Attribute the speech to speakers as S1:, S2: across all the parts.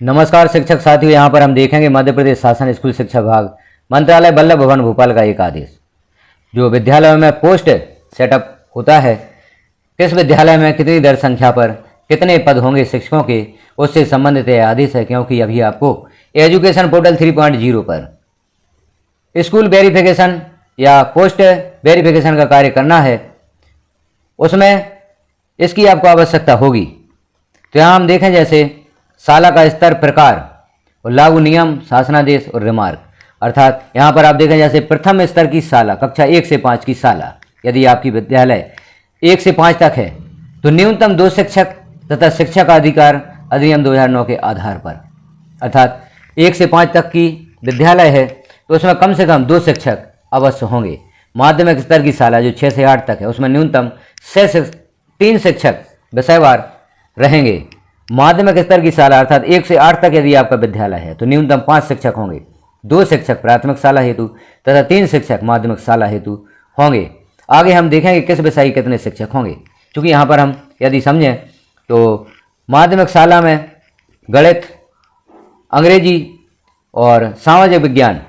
S1: नमस्कार शिक्षक साथियों, यहाँ पर हम देखेंगे मध्य प्रदेश शासन स्कूल शिक्षा विभाग मंत्रालय बल्लभ भवन भोपाल का एक आदेश। जो विद्यालयों में पोस्ट सेटअप होता है, किस विद्यालय में कितनी दर संख्या पर कितने पद होंगे शिक्षकों के, उससे संबंधित यह आदेश है। क्योंकि अभी आपको एजुकेशन पोर्टल 3.0 पर स्कूल वेरिफिकेशन या पोस्ट वेरिफिकेशन का कार्य करना है, उसमें इसकी आपको आवश्यकता होगी। तो यहाँ हम देखें जैसे शाला का स्तर, प्रकार और लागू नियम, शासनादेश और रिमार्क। अर्थात यहाँ पर आप देखें जैसे प्रथम स्तर की शाला, कक्षा 1 से 5 की शाला, यदि आपकी विद्यालय 1 से 5 तक है तो न्यूनतम 2 शिक्षक तथा शिक्षा का अधिकार अधिनियम 2009 के आधार पर, अर्थात 1 से 5 तक की विद्यालय है तो उसमें कम से कम 2 शिक्षक अवश्य होंगे। माध्यमिक स्तर की शाला जो 6 से 8 तक है उसमें न्यूनतम 3 शिक्षक विषयवार रहेंगे। माध्यमिक स्तर की शाला अर्थात 1 से 8 तक यदि आपका विद्यालय है तो न्यूनतम 5 शिक्षक होंगे, 2 शिक्षक प्राथमिक शाला हेतु तथा 3 शिक्षक माध्यमिक शाला हेतु होंगे। आगे हम देखेंगे किस विषय के कितने शिक्षक होंगे। क्योंकि यहाँ पर हम यदि समझें तो माध्यमिक शाला में गणित, अंग्रेजी और सामाजिक विज्ञान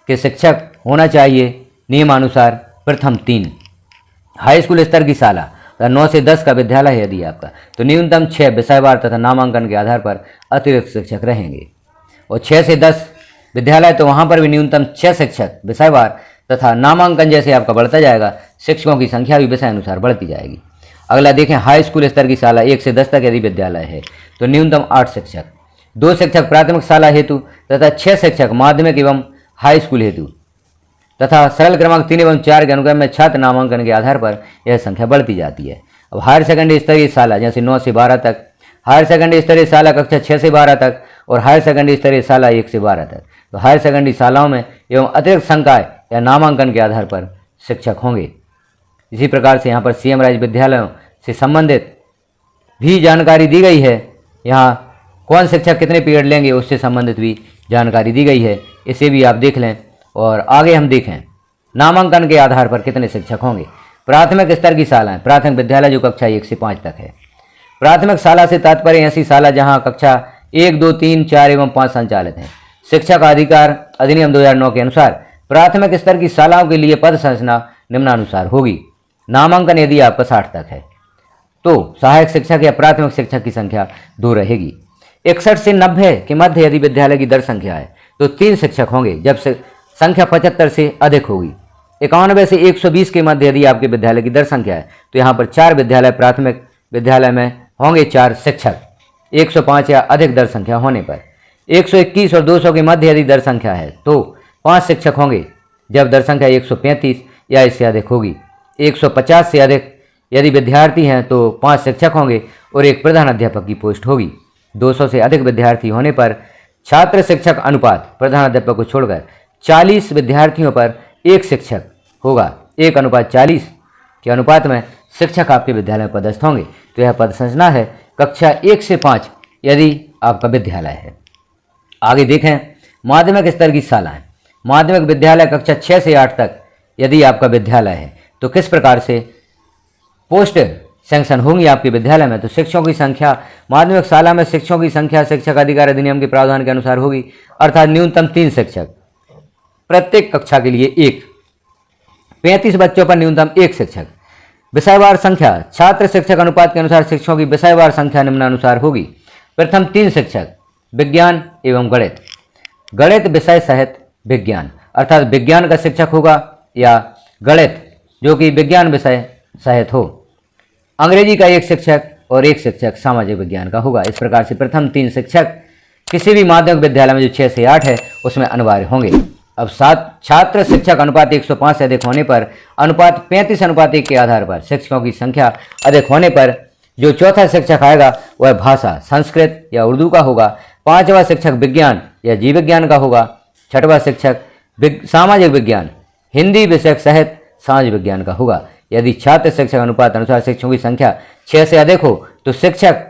S1: के शिक्षक होना चाहिए नियमानुसार प्रथम 3। हाई स्कूल स्तर की शाला 9 से 10 का विद्यालय है यदि आपका तो न्यूनतम 6 विषयवार तथा नामांकन के आधार पर अतिरिक्त शिक्षक रहेंगे। और 6 से 10 विद्यालय तो वहाँ पर भी न्यूनतम 6 शिक्षक विषयवार तथा नामांकन जैसे आपका बढ़ता जाएगा, शिक्षकों की संख्या भी विषय अनुसार बढ़ती जाएगी। अगला देखें हाई स्कूल स्तर की शाला 1 से 10 तक यदि विद्यालय है तो न्यूनतम 8 शिक्षक, 2 शिक्षक प्राथमिक शाला हेतु तथा 6 शिक्षक माध्यमिक एवं हाई स्कूल हेतु तथा सरल क्रमांक 3 एवं 4 के अनुक्रम में छात्र नामांकन के आधार पर यह संख्या बढ़ती जाती है। अब हायर सेकेंडरी स्तरीय शाला जैसे 9 से 12 तक, हायर सेकेंडरी स्तरीय शाला कक्षा 6 से 12 तक और हायर सेकेंडरी स्तरीय शाला 1 से 12 तक। तो हायर सेकेंडरी शालाओं में एवं अतिरिक्त संकाय या नामांकन के आधार पर शिक्षक होंगे। इसी प्रकार से यहाँ पर सीएम राज्य विद्यालयों से संबंधित भी जानकारी दी गई है। यहाँ कौन शिक्षक कितने पीरियड लेंगे उससे संबंधित भी जानकारी दी गई है, इसे भी आप देख लें। और आगे हम देखें नामांकन के आधार पर कितने शिक्षक होंगे। प्राथमिक स्तर की शालाएं, प्राथमिक विद्यालय जो कक्षा 1 से 5 तक है। प्राथमिक शाला से तात्पर्य ऐसी शाला जहां कक्षा 1, 2, 3, 4 एवं 5 संचालित हैं। शिक्षा का अधिकार अधिनियम 2009 के अनुसार प्राथमिक स्तर की शालाओं के लिए पद संरचना निम्नानुसार होगी। नामांकन यदि आपका 60 तक है तो सहायक शिक्षक या प्राथमिक शिक्षक की संख्या 2 रहेगी। 61 से 90 के मध्य यदि विद्यालय की दर संख्या है तो 3 शिक्षक होंगे जब से संख्या 75 से अधिक होगी। 91 से 120 के मध्य यदि आपके विद्यालय की दर संख्या है तो यहाँ पर 4 विद्यालय प्राथमिक विद्यालय में होंगे 4 शिक्षक 105 या अधिक दर संख्या होने पर। 121 और 200 के मध्य यदि दर संख्या है तो 5 शिक्षक होंगे जब दर संख्या 135 या इससे अधिक होगी। 150 से अधिक यदि विद्यार्थी हैं तो 5 शिक्षक होंगे और एक प्रधान अध्यापक की पोस्ट होगी। 200 से अधिक विद्यार्थी होने पर छात्र शिक्षक अनुपात प्रधान अध्यापक को छोड़कर 40 विद्यार्थियों पर 1 शिक्षक होगा। 1:40 के अनुपात में शिक्षक आपके विद्यालय में पदस्थ होंगे। तो यह पद संरचना है कक्षा 1 से 5 यदि आपका विद्यालय है। आगे देखें माध्यमिक स्तर की शालाएं। माध्यमिक विद्यालय कक्षा 6 से 8 तक यदि आपका विद्यालय है तो किस प्रकार से पोस्ट सैंक्शन होंगी आपके विद्यालय में। तो शिक्षकों की संख्या माध्यमिक शाला में शिक्षकों की संख्या शिक्षक अधिकार अधिनियम के प्रावधान के अनुसार होगी, अर्थात न्यूनतम 3 शिक्षक प्रत्येक कक्षा के लिए 1, 35 बच्चों पर न्यूनतम 1 शिक्षक। विषयवार संख्या छात्र शिक्षक अनुपात के अनुसार शिक्षकों की विषयवार संख्या निम्नानुसार होगी। प्रथम 3 शिक्षक विज्ञान एवं गणित, गणित विषय सहित विज्ञान, अर्थात विज्ञान का शिक्षक होगा या गणित जो कि विज्ञान विषय सहित हो। अंग्रेजी का 1 शिक्षक और 1 शिक्षक सामाजिक विज्ञान का होगा। इस प्रकार से प्रथम 3 शिक्षक किसी भी माध्यमिक विद्यालय में जो 6 से 8 है उसमें अनिवार्य होंगे। अब 7 छात्र शिक्षक अनुपात 105 से अधिक होने पर अनुपात 35:1 के आधार पर शिक्षकों की संख्या अधिक होने पर जो चौथा शिक्षक आएगा वह भाषा संस्कृत या उर्दू का होगा। 5वां शिक्षक विज्ञान या जीव विज्ञान का होगा। 6वां शिक्षक सामाजिक विज्ञान हिंदी विषय सहित समाज विज्ञान का होगा। यदि छात्र शिक्षक अनुपात अनुसार शिक्षकों की संख्या 6 से अधिक हो तो शिक्षक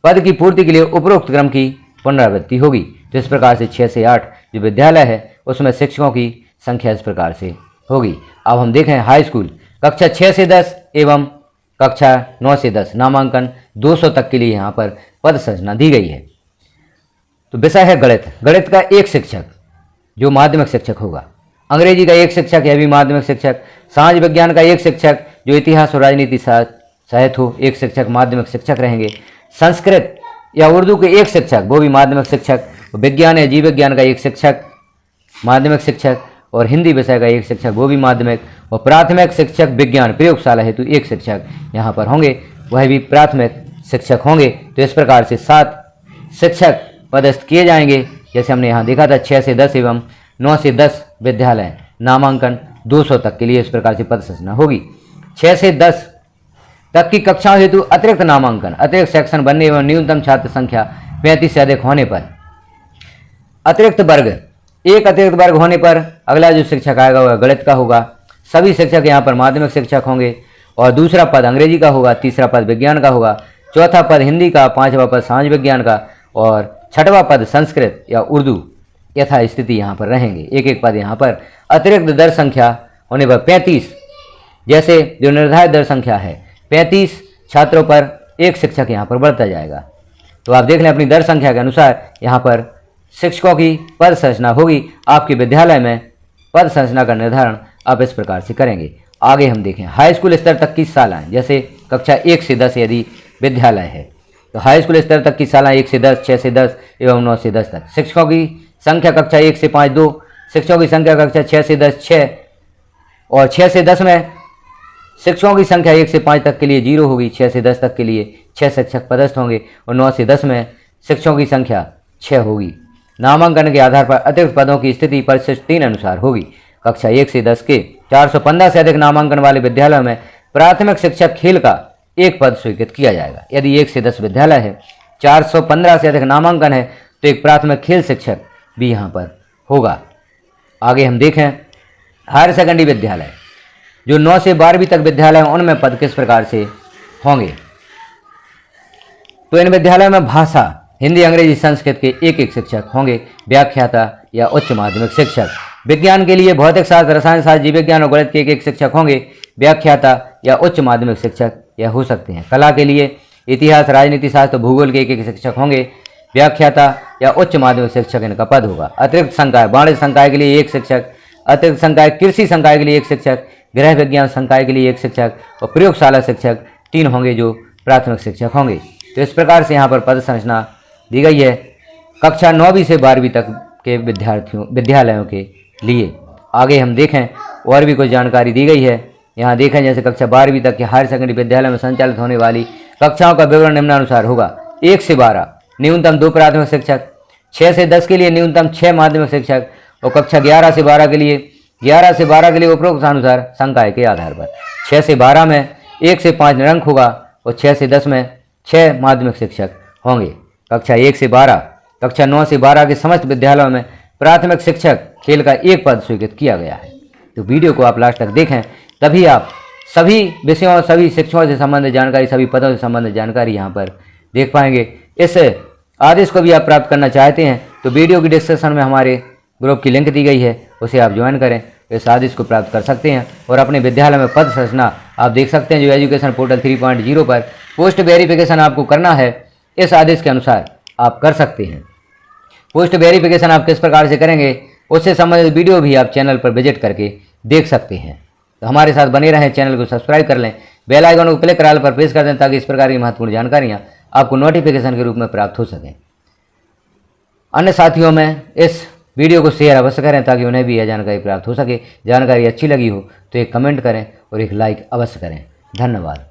S1: पद की पूर्ति के लिए उपरोक्त क्रम की पुनरावृत्ति होगी। तो इस प्रकार से 6 से 8 जो विद्यालय है उसमें शिक्षकों की संख्या इस प्रकार से होगी। अब हम देखें हाई स्कूल कक्षा 6 से 10 एवं कक्षा 9 से 10 नामांकन 200 तक के लिए यहाँ पर पद संरचना दी गई है। तो विषय है गणित। गणित का एक शिक्षक जो माध्यमिक शिक्षक होगा, अंग्रेजी का एक शिक्षक यह भी माध्यमिक शिक्षक, समाज विज्ञान का एक शिक्षक जो इतिहास और राजनीति साहित्य हो, एक शिक्षक माध्यमिक शिक्षक रहेंगे, संस्कृत या उर्दू के एक शिक्षक वो भी माध्यमिक शिक्षक, विज्ञान या जीव विज्ञान का एक शिक्षक माध्यमिक शिक्षक, और हिंदी विषय का एक शिक्षक वो भी माध्यमिक, और प्राथमिक शिक्षक विज्ञान प्रयोगशाला हेतु एक शिक्षक यहाँ पर होंगे, वह भी प्राथमिक शिक्षक होंगे। तो इस प्रकार से 7 शिक्षक पदस्थ किए जाएंगे। जैसे हमने यहाँ देखा था 6 से 10 एवं 9 से 10 विद्यालय, नामांकन 200 तक के लिए इस प्रकार से पद संरचना होगी। 6 से 10 तक की कक्षाओं हेतु अतिरिक्त नामांकन, अतिरिक्त सेक्शन बनने एवं न्यूनतम छात्र संख्या 35 से अधिक होने पर, अतिरिक्त वर्ग, एक अतिरिक्त वर्ग होने पर अगला जो शिक्षक आएगा वह गणित का होगा। सभी शिक्षक यहाँ पर माध्यमिक शिक्षक होंगे, और दूसरा पद अंग्रेजी का होगा, तीसरा पद विज्ञान का होगा, चौथा पद हिंदी का, पांचवा पद समाज विज्ञान का, और छठवां पद संस्कृत या उर्दू यथा स्थिति यहाँ पर रहेंगे। एक एक पद यहाँ पर अतिरिक्त दर संख्या होने पर 35, जैसे जो निर्धारित दर संख्या है 35 छात्रों पर एक शिक्षक यहाँ पर बढ़ता जाएगा। तो आप देख लें अपनी दर संख्या के अनुसार यहाँ पर शिक्षकों की पद संरचना होगी। आपके विद्यालय में पद संरचना का निर्धारण आप इस प्रकार से करेंगे। आगे हम देखें हाई स्कूल स्तर तक की शालाएं, जैसे कक्षा 1 से 10 यदि विद्यालय है तो हाई स्कूल स्तर तक की शालाएं 1 से 10, 6 से 10 एवं 9 से 10 तक। शिक्षकों की संख्या कक्षा 1 से 5 2, शिक्षकों की संख्या कक्षा 6 से 10 6, और 6 से 10 में शिक्षकों की संख्या 1 से 5 तक के लिए 0 होगी, 6 से 10 तक के लिए 6 शिक्षक पदस्थ होंगे, और 9 से 10 में शिक्षकों की संख्या 6 होगी। नामांकन के आधार पर अतिरिक्त पदों की स्थिति परिशिष्ट 3 अनुसार होगी। कक्षा 1 से 10 के 415 से अधिक नामांकन वाले विद्यालयों में प्राथमिक शिक्षक खेल का एक पद स्वीकृत किया जाएगा। यदि 1 से 10 विद्यालय है, 415 से अधिक नामांकन है, तो एक प्राथमिक खेल शिक्षक भी यहाँ पर होगा। आगे हम देखें हायर सेकेंडरी विद्यालय जो 9 से 12वीं तक विद्यालय हैं, उनमें पद किस प्रकार से होंगे। तो इन विद्यालयों में भाषा हिंदी अंग्रेजी संस्कृत के एक एक शिक्षक होंगे, व्याख्याता या उच्च माध्यमिक शिक्षक। विज्ञान के लिए भौतिक शास्त्र, रसायन शास्त्र, जीव विज्ञान और गणित के एक एक शिक्षक होंगे, व्याख्याता या उच्च माध्यमिक शिक्षक यह हो सकते हैं। कला के लिए इतिहास, राजनीति शास्त्र, भूगोल के एक एक शिक्षक होंगे, व्याख्याता या उच्च माध्यमिक शिक्षक इनका पद होगा। अतिरिक्त संकाय, वाणिज्य संकाय के लिए एक शिक्षक, अतिरिक्त संकाय कृषि संकाय के लिए एक शिक्षक, गृह विज्ञान संकाय के लिए एक शिक्षक, और प्रयोगशाला शिक्षक 3 होंगे जो प्राथमिक शिक्षक होंगे। तो इस प्रकार से यहाँ पर पद संरचना दी गई है कक्षा 9वीं से 12वीं तक के विद्यालयों के लिए। आगे हम देखें और भी कुछ जानकारी दी गई है। यहाँ देखें जैसे कक्षा 12वीं तक के हायर सेकेंडरी विद्यालय में संचालित होने वाली कक्षाओं का विवरण निम्नानुसार होगा। 1 से 12 न्यूनतम 2 प्राथमिक शिक्षक, 6 से 10 के लिए न्यूनतम 6 माध्यमिक शिक्षक, और कक्षा 11 से 12 के लिए उपरोक्त अनुसार संकाय के आधार पर 6 से 12 में 1 से 5 निरंक होगा, और 6 से 10 में 6 माध्यमिक शिक्षक होंगे। कक्षा 1 से 12, कक्षा 9 से 12 के समस्त विद्यालयों में प्राथमिक शिक्षक खेल का एक पद स्वीकृत किया गया है। तो वीडियो को आप लास्ट तक देखें, तभी आप सभी विषयों, सभी शिक्षकों से संबंधित जानकारी, सभी पदों से संबंधित जानकारी यहाँ पर देख पाएंगे। इस आदेश को भी आप प्राप्त करना चाहते हैं तो वीडियो की डिस्क्रिप्शन में हमारे ग्रुप की लिंक दी गई है, उसे आप ज्वाइन करें, इस आदेश को प्राप्त कर सकते हैं। और अपने विद्यालय में पद संरचना आप देख सकते हैं जो एजुकेशन पोर्टल 3.0 पर पोस्ट वेरिफिकेशन आपको करना है, इस आदेश के अनुसार आप कर सकते हैं। पोस्ट वेरिफिकेशन आप किस प्रकार से करेंगे उससे संबंधित वीडियो भी आप चैनल पर विजिट करके देख सकते हैं। तो हमारे साथ बने रहें, चैनल को सब्सक्राइब कर लें, बेल आइकन को क्लिक करा पर प्रेस कर दें ताकि इस प्रकार की महत्वपूर्ण जानकारियाँ आपको नोटिफिकेशन के रूप में प्राप्त हो सकें। अन्य साथियों में इस वीडियो को शेयर अवश्य करें ताकि उन्हें भी यह जानकारी प्राप्त हो सके। जानकारी अच्छी लगी हो तो एक कमेंट करें और एक लाइक अवश्य करें। धन्यवाद।